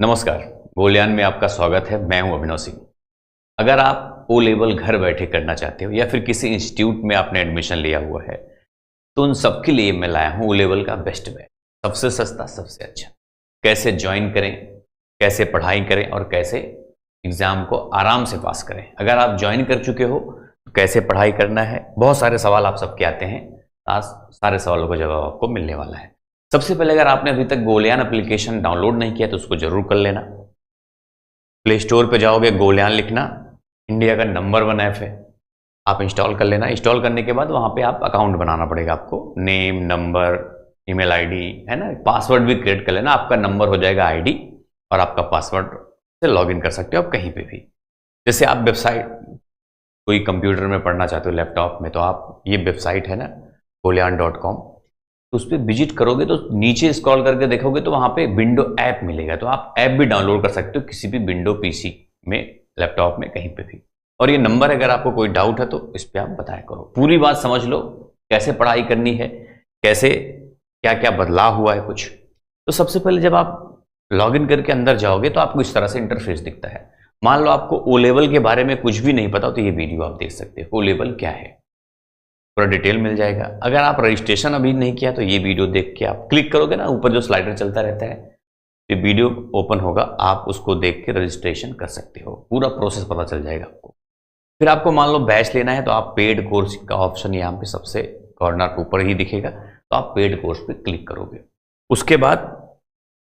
नमस्कार, गोल्डियान में आपका स्वागत है। मैं हूं अभिनव सिंह। अगर आप ओ लेवल घर बैठे करना चाहते हो या फिर किसी इंस्टीट्यूट में आपने एडमिशन लिया हुआ है, तो उन सबके लिए मैं लाया हूं ओ लेवल का बेस्ट बैच। सबसे सस्ता, सबसे अच्छा। कैसे ज्वाइन करें, कैसे पढ़ाई करें और कैसे एग्जाम को आराम से पास करें। अगर आप ज्वाइन कर चुके हो तो कैसे पढ़ाई करना है, बहुत सारे सवाल आप सबके आते हैं। आज सारे सवालों का जवाब आपको मिलने वाला है। सबसे पहले अगर आपने अभी तक गोल्डियान एप्लीकेशन डाउनलोड नहीं किया तो उसको जरूर कर लेना। प्ले स्टोर पे जाओगे, गोल्डियान लिखना, इंडिया का नंबर 1 ऐप है, आप इंस्टॉल कर लेना। इंस्टॉल करने के बाद वहां पे आप अकाउंट बनाना पड़ेगा आपको। नेम, नंबर, ईमेल आईडी है ना, पासवर्ड भी क्रिएट कर लेना। आपका नंबर हो जाएगा आईडी और आपका पासवर्ड से लॉगिन कर सकते हो आप कहीं पे भी। जैसे आप वेबसाइट कोई कंप्यूटर में पढ़ना चाहते हो, लैपटॉप में, तो आप ये वेबसाइट है ना golyan.com, तो उस पर विजिट करोगे तो नीचे स्क्रॉल करके देखोगे तो वहां पे विंडो ऐप मिलेगा। तो आप ऐप भी डाउनलोड कर सकते हो किसी भी विंडो पीसी में, लैपटॉप में, कहीं पे भी। और ये नंबर, अगर आपको कोई डाउट है तो इस पे आप बताया करो। पूरी बात समझ लो, कैसे पढ़ाई करनी है, कैसे क्या क्या बदलाव हुआ है कुछ। तो सबसे पहले जब आप लॉगिन करके अंदर जाओगे तो आपको इस तरह से इंटरफेस दिखता है। मान लो आपको ओ लेवल के बारे में कुछ भी नहीं पता तो ये वीडियो आप देख सकते हो। ओ लेवल क्या है पूरा डिटेल मिल जाएगा। अगर आप रजिस्ट्रेशन अभी नहीं किया तो ये वीडियो देख के आप क्लिक करोगे ना, ऊपर जो स्लाइडर चलता रहता है, ये वीडियो ओपन होगा, आप उसको देख के रजिस्ट्रेशन कर सकते हो। पूरा प्रोसेस पता चल जाएगा आपको। फिर आपको मान लो बैच लेना है तो आप पेड कोर्स का ऑप्शन यहाँ पे सबसे कॉर्नर ऊपर ही दिखेगा, तो आप पेड कोर्स पे क्लिक करोगे। उसके बाद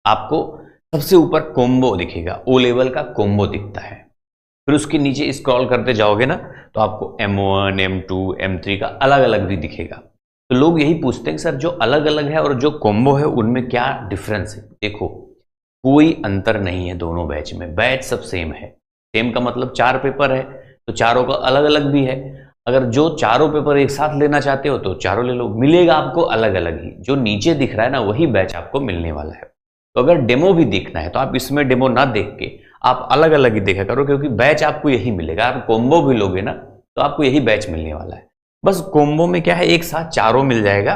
आपको सबसे ऊपर कॉम्बो दिखेगा, ओ लेवल का कॉम्बो दिखता है। फिर उसके नीचे स्क्रॉल करते जाओगे ना तो आपको M1, M2, M3 का अलग अलग भी दिखेगा। तो लोग यही पूछते हैं कि सर जो अलग अलग है और जो कॉम्बो है उनमें क्या डिफरेंस है। देखो, कोई अंतर नहीं है दोनों बैच में। बैच सब सेम है। सेम का मतलब 4 पेपर है तो चारों का अलग अलग भी है। अगर जो चारों पेपर एक साथ लेना चाहते हो तो चारों ले लो, मिलेगा आपको अलग अलग ही। जो नीचे दिख रहा है ना वही बैच आपको मिलने वाला है। तो अगर डेमो भी देखना है तो आप इसमें डेमो ना देख के आप अलग अलग ही देखा करो, क्योंकि बैच आपको यही मिलेगा। आप कॉम्बो भी लोगे ना तो आपको यही बैच मिलने वाला है। बस कॉम्बो में क्या है, एक साथ चारों मिल जाएगा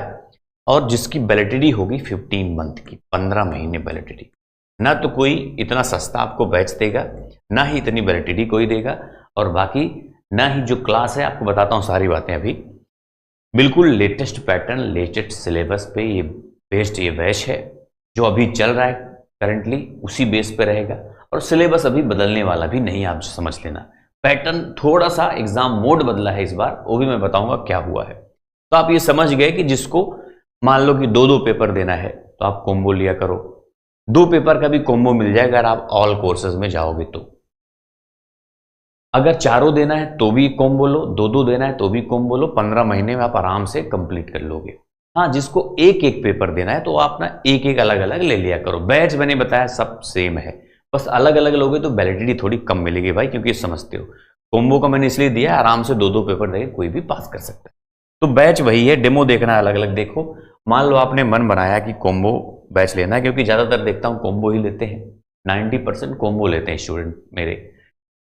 और जिसकी वैलिडिटी होगी 15 मंथ की, 15 महीने वैलिडिटी। ना तो कोई इतना सस्ता आपको बैच देगा, ना ही इतनी वैलिडिटी कोई देगा, और बाकी ना ही जो क्लास है, आपको बताता हूँ सारी बातें अभी। बिल्कुल लेटेस्ट पैटर्न, लेटेस्ट सिलेबस पे ये बेस्ड ये बैच है। जो अभी चल रहा है करंटली उसी बेस पे रहेगा, और सिलेबस अभी बदलने वाला भी नहीं, आप समझ लेना। पैटर्न थोड़ा सा एग्जाम मोड बदला है इस बार, वो भी मैं बताऊंगा क्या हुआ है। तो आप ये समझ गए कि जिसको मान लो कि 2-2 पेपर देना है तो आप कॉम्बो लिया करो। 2 पेपर का भी कॉम्बो मिल जाएगा अगर आप ऑल कोर्सेज में जाओगे तो। अगर चारों देना है तो भी कॉम्बो लो, 2-2 देना है तो भी कॉम्बो लो। 15 महीने में आप आराम से कंप्लीट कर लोगे। हाँ, जिसको एक एक पेपर देना है तो आप ना एक एक अलग अलग ले लिया करो। बैच मैंने बताया सब सेम है, बस अलग अलग लोगे तो वैलिडिटी थोड़ी कम मिलेगी भाई, क्योंकि समझते हो। कॉम्बो का मैंने इसलिए दिया, आराम से 2-2 पेपर देके कोई भी पास कर सकता है। तो बैच वही है, डेमो देखना है अलग अलग देखो। मान लो आपने मन बनाया कि कॉम्बो बैच लेना है, क्योंकि ज्यादातर देखता हूँ कॉम्बो ही लेते हैं, 90% कॉम्बो लेते हैं स्टूडेंट मेरे।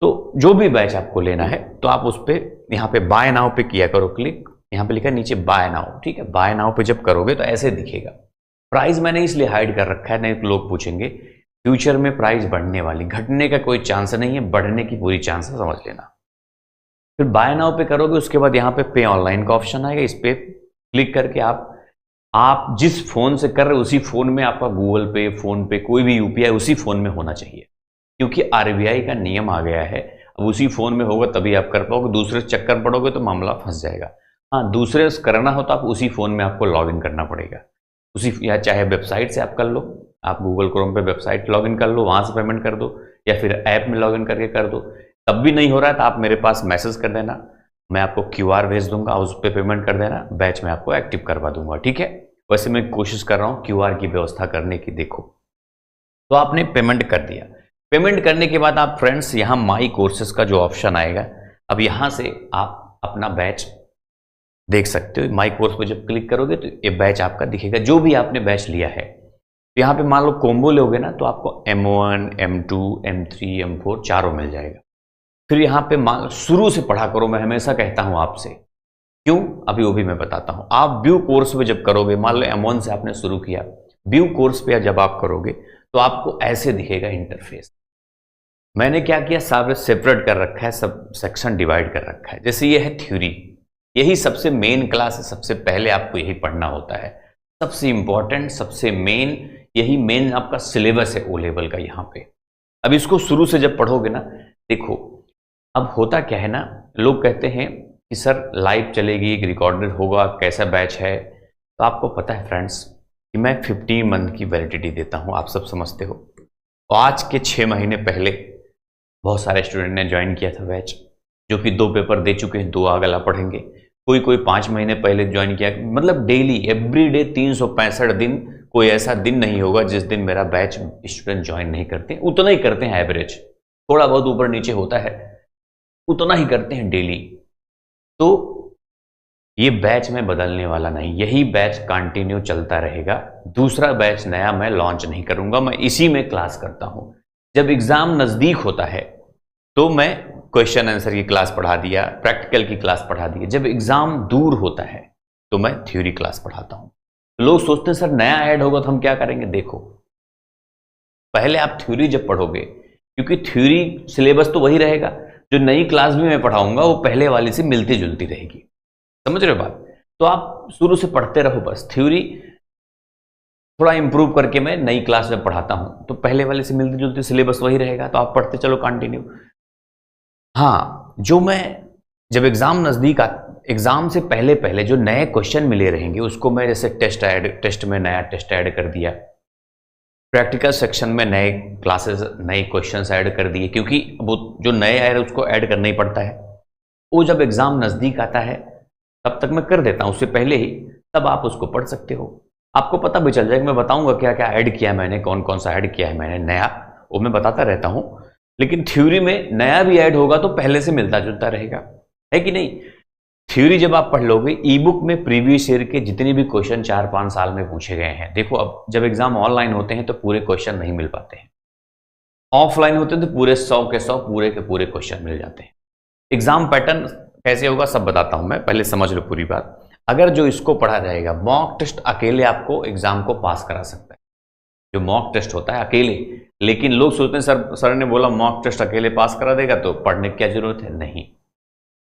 तो जो भी बैच आपको लेना है तो आप उस पर यहाँ पे बाय नाउ पे किया करो क्लिक। यहाँ पे लिखा है नीचे बाय नाउ, ठीक है। बाय नाउ पे जब करोगे तो ऐसे दिखेगा। प्राइस मैंने इसलिए हाइड कर रखा है, नहीं तो लोग पूछेंगे। फ्यूचर में प्राइस बढ़ने वाली, घटने का कोई चांस नहीं है, बढ़ने की पूरी चांस है, समझ लेना। फिर बाय नाउ पे करोगे, उसके बाद यहाँ पे पे ऑनलाइन का ऑप्शन आएगा। इस पे क्लिक करके आप जिस फोन से कर रहे हो उसी फोन में आपका गूगल पे, फोन पे, कोई भी यूपीआई उसी फोन में होना चाहिए, क्योंकि आरबीआई का नियम आ गया है। अब उसी फोन में होगा तभी आप कर पाओगे, दूसरे चक्कर पड़ोगे तो मामला फंस जाएगा। हाँ, दूसरे से करना हो तो आप उसी फोन में आपको लॉगिन करना पड़ेगा उसी, या चाहे वेबसाइट से आप कर लो, आप गूगल क्रोम पे वेबसाइट लॉगिन कर लो, वहां से पेमेंट कर दो, या फिर ऐप में लॉगिन करके कर दो। तब भी नहीं हो रहा है तो आप मेरे पास मैसेज कर देना, मैं आपको क्यूआर भेज दूंगा, उस पर पेमेंट कर देना, बैच में आपको एक्टिव करवा दूंगा, ठीक है। वैसे मैं कोशिश कर रहा हूँ क्यूआर की व्यवस्था करने की। देखो, तो आपने पेमेंट कर दिया। पेमेंट करने के बाद आप फ्रेंड्स यहाँ माई कोर्सेज का जो ऑप्शन आएगा, अब यहाँ से आप अपना बैच देख सकते हो। माई कोर्स पे जब क्लिक करोगे तो ये बैच आपका दिखेगा, जो भी आपने बैच लिया है। तो यहाँ पे मान लो कॉम्बो लोगे ना तो आपको M1, M2, M3, M4 चारों मिल जाएगा। फिर यहाँ पे मान लो शुरू से पढ़ा करो, मैं हमेशा कहता हूँ आपसे। क्यों, अभी वो भी मैं बताता हूँ। आप व्यू कोर्स पे जब करोगे, मान लो M1 से आपने शुरू किया, व्यू कोर्स पे जब आप करोगे तो आपको ऐसे दिखेगा इंटरफेस। मैंने क्या किया, सारे सेपरेट कर रखा है, सब सेक्शन डिवाइड कर रखा है। जैसे ये है थ्योरी, यही सबसे मेन क्लास है, सबसे पहले आपको यही पढ़ना होता है, सबसे इंपॉर्टेंट, सबसे मेन, यही मेन आपका सिलेबस है ओ लेवल का यहाँ पे। अब इसको शुरू से जब पढ़ोगे ना, देखो अब होता क्या है ना, लोग कहते हैं कि सर लाइव चलेगी, रिकॉर्डेड होगा, कैसा बैच है। तो आपको पता है फ्रेंड्स कि मैं 15 मंथ की वैलिडिटी देता हूँ, आप सब समझते हो। तो आज के 6 महीने पहले बहुत सारे स्टूडेंट ने ज्वाइन किया था बैच, जो कि 2 पेपर दे चुके हैं, 2 अगला पढ़ेंगे। कोई 5 महीने पहले ज्वाइन किया। मतलब डेली एवरीडे 365 दिन, कोई ऐसा दिन नहीं होगा जिस दिन मेरा बैच स्टूडेंट ज्वाइन नहीं करते। उतना ही करते हैं एवरेज, थोड़ा बहुत ऊपर नीचे होता है, उतना ही करते हैं डेली। तो ये बैच में बदलने वाला नहीं, यही बैच कंटिन्यू चलता रहेगा। दूसरा बैच नया मैं लॉन्च नहीं करूंगा, मैं इसी में क्लास करता हूं। जब एग्जाम नजदीक होता है तो मैं क्वेश्चन आंसर की क्लास पढ़ा दिया, प्रैक्टिकल की क्लास पढ़ा दी। जब एग्जाम दूर होता है तो मैं थ्योरी क्लास पढ़ाता हूं। लोग सोचते हैं सर नया ऐड होगा तो हम क्या करेंगे। देखो पहले आप थ्योरी जब पढ़ोगे, क्योंकि थ्योरी सिलेबस तो वही रहेगा, जो नई क्लास भी मैं पढ़ाऊंगा वो पहले वाली से मिलती जुलती रहेगी। समझ रहे हो बात। तो आप शुरू से पढ़ते रहो, बस थ्योरी थोड़ा इंप्रूव करके मैं नई क्लास में पढ़ाता हूं, तो पहले वाले से मिलती जुलती सिलेबस वही रहेगा, तो आप पढ़ते चलो कंटिन्यू। हाँ, जो मैं जब एग्जाम नजदीक एग्जाम से पहले पहले जो नए क्वेश्चन मिले रहेंगे उसको मैं जैसे टेस्ट में नया टेस्ट ऐड कर दिया, प्रैक्टिकल सेक्शन में नए क्लासेस नए क्वेश्चंस ऐड कर दिए, क्योंकि वो जो नए आए उसको ऐड करना ही पड़ता है। वो जब एग्जाम नजदीक आता है तब तक मैं कर देता हूं, उससे पहले ही, तब आप उसको पढ़ सकते हो। आपको पता भी चल जाएगा, मैं बताऊंगा क्या क्या ऐड किया है मैंने, कौन कौन सा ऐड किया है मैंने नया, वो मैं बताता रहता हूं। लेकिन थ्योरी में नया भी ऐड होगा तो पहले से मिलता जुलता रहेगा, है कि नहीं। थ्योरी जब आप पढ़ लोगे, ई बुक में प्रीवियस ईयर के जितने भी क्वेश्चन 4-5 साल में पूछे गए हैं, देखो अब जब एग्जाम ऑनलाइन होते हैं तो पूरे क्वेश्चन नहीं मिल पाते हैं, ऑफलाइन होते हैं तो पूरे 100 के 100 पूरे के पूरे क्वेश्चन मिल जाते हैं। एग्जाम पैटर्न कैसे होगा सब बताता हूं मैं, पहले समझ लो पूरी बात। अगर जो इसको पढ़ा जाएगा, मॉक टेस्ट अकेले आपको एग्जाम को पास करा सकता है, जो मॉक टेस्ट होता है अकेले। लेकिन लोग सोचते हैं सर ने बोला मॉक टेस्ट अकेले पास करा देगा तो पढ़ने की क्या जरूरत है। नहीं,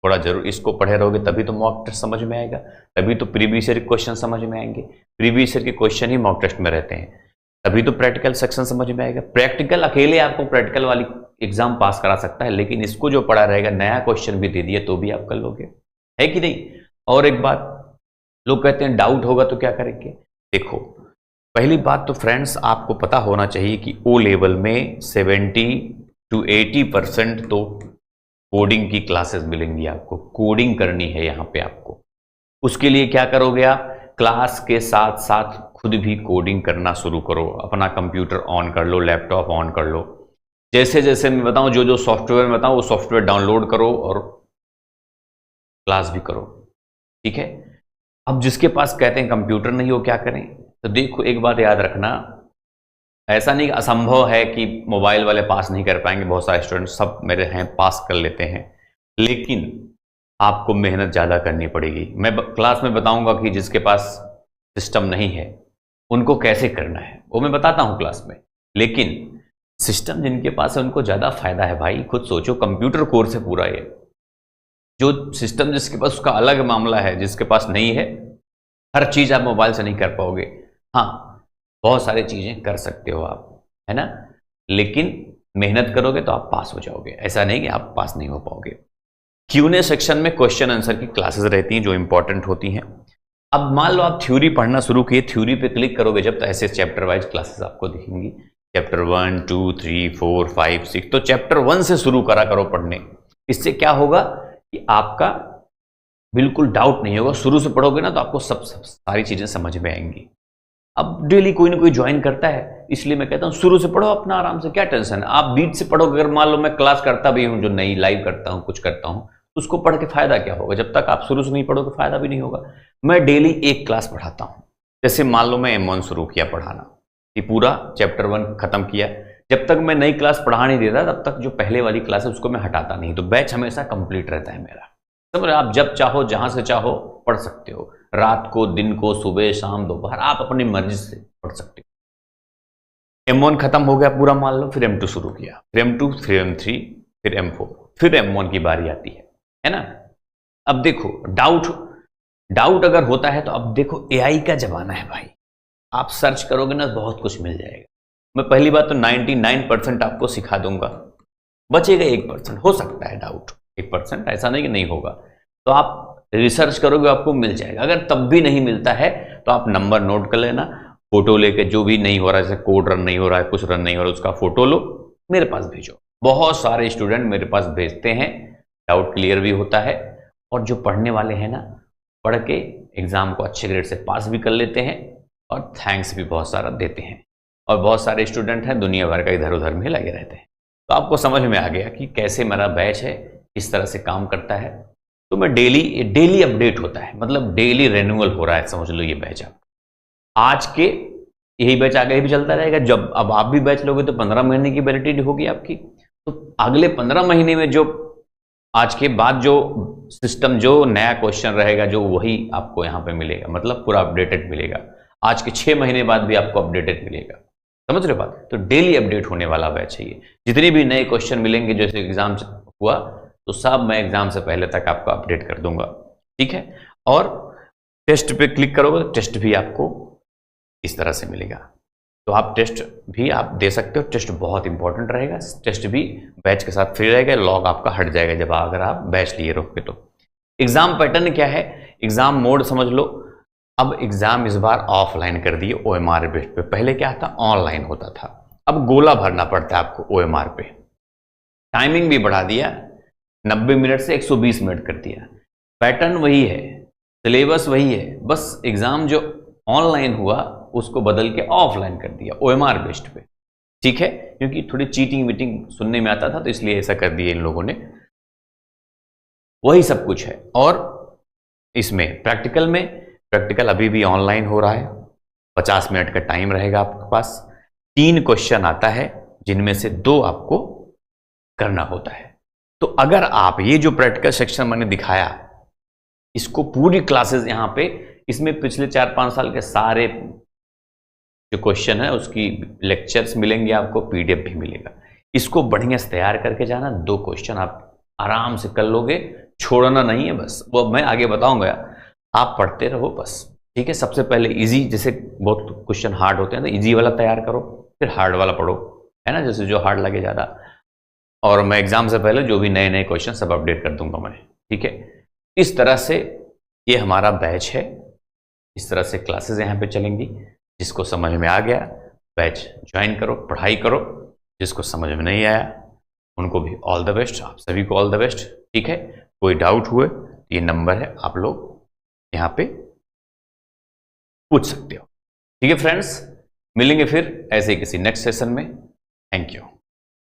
थोड़ा जरूर इसको पढ़े रहोगे तभी तो मॉक टेस्ट समझ में आएगा, तभी तो प्रीवियस ईयर के क्वेश्चन समझ में आएंगे, प्रीवियस ईयर के क्वेश्चन ही मॉक टेस्ट में रहते हैं, तभी तो प्रैक्टिकल सेक्शन समझ में आएगा। प्रैक्टिकल अकेले आपको प्रैक्टिकल वाली एग्जाम पास करा सकता है, लेकिन इसको जो पढ़ा रहेगा, नया क्वेश्चन भी दे दिया तो भी आप कर लोगे, है कि नहीं। और एक बात, लोग कहते हैं डाउट होगा तो क्या करेंगे। देखो पहली बात तो फ्रेंड्स आपको पता होना चाहिए कि ओ लेवल में 70 to 80% तो कोडिंग की क्लासेस मिलेंगी आपको, कोडिंग करनी है यहाँ पे आपको। उसके लिए क्या करोगे आप, क्लास के साथ साथ खुद भी कोडिंग करना शुरू करो, अपना कंप्यूटर ऑन कर लो, लैपटॉप ऑन कर लो, जैसे जैसे मैं बताऊं, जो जो सॉफ्टवेयर मैं बताऊं वो सॉफ्टवेयर डाउनलोड करो और क्लास भी करो, ठीक है। अब जिसके पास कहते हैं कंप्यूटर नहीं हो क्या करें, तो देखो एक बात याद रखना, ऐसा नहीं असंभव है कि मोबाइल वाले पास नहीं कर पाएंगे, बहुत सारे स्टूडेंट सब मेरे हैं पास कर लेते हैं, लेकिन आपको मेहनत ज़्यादा करनी पड़ेगी। मैं क्लास में बताऊंगा कि जिसके पास सिस्टम नहीं है उनको कैसे करना है, वो मैं बताता हूं क्लास में। लेकिन सिस्टम जिनके पास है उनको ज़्यादा फायदा है भाई, खुद सोचो, कंप्यूटर कोर्स है पूरा ये। जो सिस्टम जिसके पास उसका अलग मामला है, जिसके पास नहीं है, हर चीज़ आप मोबाइल से नहीं कर पाओगे। हाँ, बहुत सारी चीज़ें कर सकते हो आप, है ना, लेकिन मेहनत करोगे तो आप पास हो जाओगे, ऐसा नहीं कि आप पास नहीं हो पाओगे। Q&A सेक्शन में क्वेश्चन आंसर की क्लासेस रहती हैं जो इंपॉर्टेंट होती हैं। अब मान लो आप थ्योरी पढ़ना शुरू किए, थ्योरी पे क्लिक करोगे जब, तो ऐसे चैप्टर वाइज क्लासेस आपको दिखेंगी, चैप्टर 1 2 3 4 5 6। तो चैप्टर 1 से शुरू करा करो पढ़ने, इससे क्या होगा कि आपका बिल्कुल डाउट नहीं होगा। शुरू से पढ़ोगे ना तो आपको सब सारी चीज़ें समझ में आएंगी। अब डेली कोई ना कोई ज्वाइन करता है, इसलिए मैं कहता हूँ शुरू से पढ़ो अपना आराम से, क्या टेंशन है। आप बीच से पढ़ोगे, अगर मान लो मैं क्लास करता भी हूँ, जो नई लाइव करता हूँ, कुछ करता हूँ, उसको पढ़ के फायदा क्या होगा, जब तक आप शुरू से नहीं पढ़ोगे फायदा भी नहीं होगा। मैं डेली एक क्लास पढ़ाता हूँ, जैसे मान लो मैं M1 शुरू किया पढ़ाना, ये पूरा चैप्टर 1 खत्म किया, जब तक मैं नई क्लास पढ़ा नहीं देता तब तक जो पहले वाली क्लास है उसको मैं हटाता नहीं, तो बैच हमेशा कंप्लीट रहता है मेरा। समझ रहे, आप जब चाहो जहां से चाहो पढ़ सकते हो, रात को, दिन को, सुबह, शाम, दोपहर, आप अपनी मर्जी से पढ़ सकते हो। M1 खत्म हो गया पूरा मान लो, फिर M2 शुरू किया, फिर M2, फिर M3, फिर M4, फिर M1 की बारी आती है ना। अब देखो डाउट अगर होता है तो अब देखो AI का जमाना है भाई, आप सर्च करोगे ना बहुत कुछ मिल जाएगा। मैं पहली बात तो 99% आपको सिखा दूंगा, बचेगा 1%, हो सकता है डाउट 1%, ऐसा नहीं कि नहीं होगा, तो आप रिसर्च करोगे आपको मिल जाएगा। अगर तब भी नहीं मिलता है तो आप नंबर नोट कर लेना, फोटो लेके जो भी नहीं हो रहा है, जैसे कोड रन नहीं हो रहा है, कुछ रन नहीं हो रहा है, उसका फोटो लो, मेरे पास भेजो। बहुत सारे स्टूडेंट मेरे पास भेजते हैं, डाउट क्लियर भी होता है, और जो पढ़ने वाले हैं ना, पढ़ के एग्जाम को अच्छे ग्रेड से पास भी कर लेते हैं और थैंक्स भी बहुत सारा देते हैं। और बहुत सारे स्टूडेंट हैं दुनिया भर का इधर उधर में लगे रहते हैं। तो आपको समझ में आ गया कि कैसे मेरा बैच है, किस तरह से काम करता है। तो मैं डेली अपडेट होता है, मतलब डेली रिन्यूअल हो रहा है, समझ लो ये बैच आप आज के, यही बैच आगे भी चलता रहेगा। जब अब आप भी बैच लोगे तो 15 महीने की वैलिडिटी होगी आपकी, तो अगले 15 महीने में जो आज के बाद जो सिस्टम, जो नया क्वेश्चन रहेगा, जो वही आपको यहाँ पे मिलेगा, मतलब पूरा अपडेटेड मिलेगा। आज के 6 महीने बाद भी आपको अपडेटेड मिलेगा, समझ रहे बात। तो डेली अपडेट होने वाला बैच है ये। जितने भी नए क्वेश्चन मिलेंगे, जैसे एग्जाम हुआ तो सब मैं एग्जाम से पहले तक आपको अपडेट कर दूंगा, ठीक है। और टेस्ट पे क्लिक करोगे तो टेस्ट भी आपको इस तरह से मिलेगा, तो आप टेस्ट भी आप दे सकते हो। टेस्ट बहुत इंपॉर्टेंट रहेगा, टेस्ट भी बैच के साथ फ्री रहेगा, लॉग आपका हट जाएगा जब अगर आप बैच लिए रहोगे तो। एग्जाम पैटर्न क्या है, एग्जाम मोड समझ लो। अब एग्जाम इस बार ऑफलाइन कर दिए OMR बेस पे, पहले क्या था ऑनलाइन होता था। अब गोला भरना पड़ता है आपको OMR पे। टाइमिंग भी बढ़ा दिया, 90 मिनट से 120 मिनट कर दिया। पैटर्न वही है, सिलेबस वही है, बस एग्जाम जो ऑनलाइन हुआ उसको बदल के ऑफलाइन कर दिया OMR बेस्ड पे, ठीक है। क्योंकि थोड़ी चीटिंग वीटिंग सुनने में आता था, तो इसलिए ऐसा कर दिया इन लोगों ने। वही सब कुछ है। और इसमें प्रैक्टिकल अभी भी ऑनलाइन हो रहा है, 50 मिनट का टाइम रहेगा आपके पास। 3 क्वेश्चन आता है, जिनमें से 2 आपको करना होता है। तो अगर आप ये जो प्रैक्टिकल सेक्शन मैंने दिखाया, इसको पूरी क्लासेस यहाँ पे, इसमें पिछले 4-5 साल के सारे जो क्वेश्चन है उसकी लेक्चर्स मिलेंगे आपको, PDF भी मिलेगा। इसको बढ़िया से तैयार करके जाना, 2 क्वेश्चन आप आराम से कर लोगे, छोड़ना नहीं है बस। वो मैं आगे बताऊंगा, आप पढ़ते रहो बस, ठीक है। सबसे पहले इजी, जैसे बहुत क्वेश्चन हार्ड होते हैं तो इजी वाला तैयार करो, फिर हार्ड वाला पढ़ो, है ना, जैसे जो हार्ड लगे ज़्यादा। और मैं एग्जाम से पहले जो भी नए नए क्वेश्चन सब अपडेट कर दूंगा मैं, ठीक है। इस तरह से ये हमारा बैच है, इस तरह से क्लासेस यहाँ पे चलेंगी। जिसको समझ में आ गया बैच ज्वाइन करो, पढ़ाई करो। जिसको समझ में नहीं आया उनको भी ऑल द बेस्ट, आप सभी को ऑल द बेस्ट, ठीक है। कोई डाउट हुए ये नंबर है, आप लोग यहाँ पे पूछ सकते हो, ठीक है फ्रेंड्स। मिलेंगे फिर ऐसे किसी नेक्स्ट सेशन में। Thank you.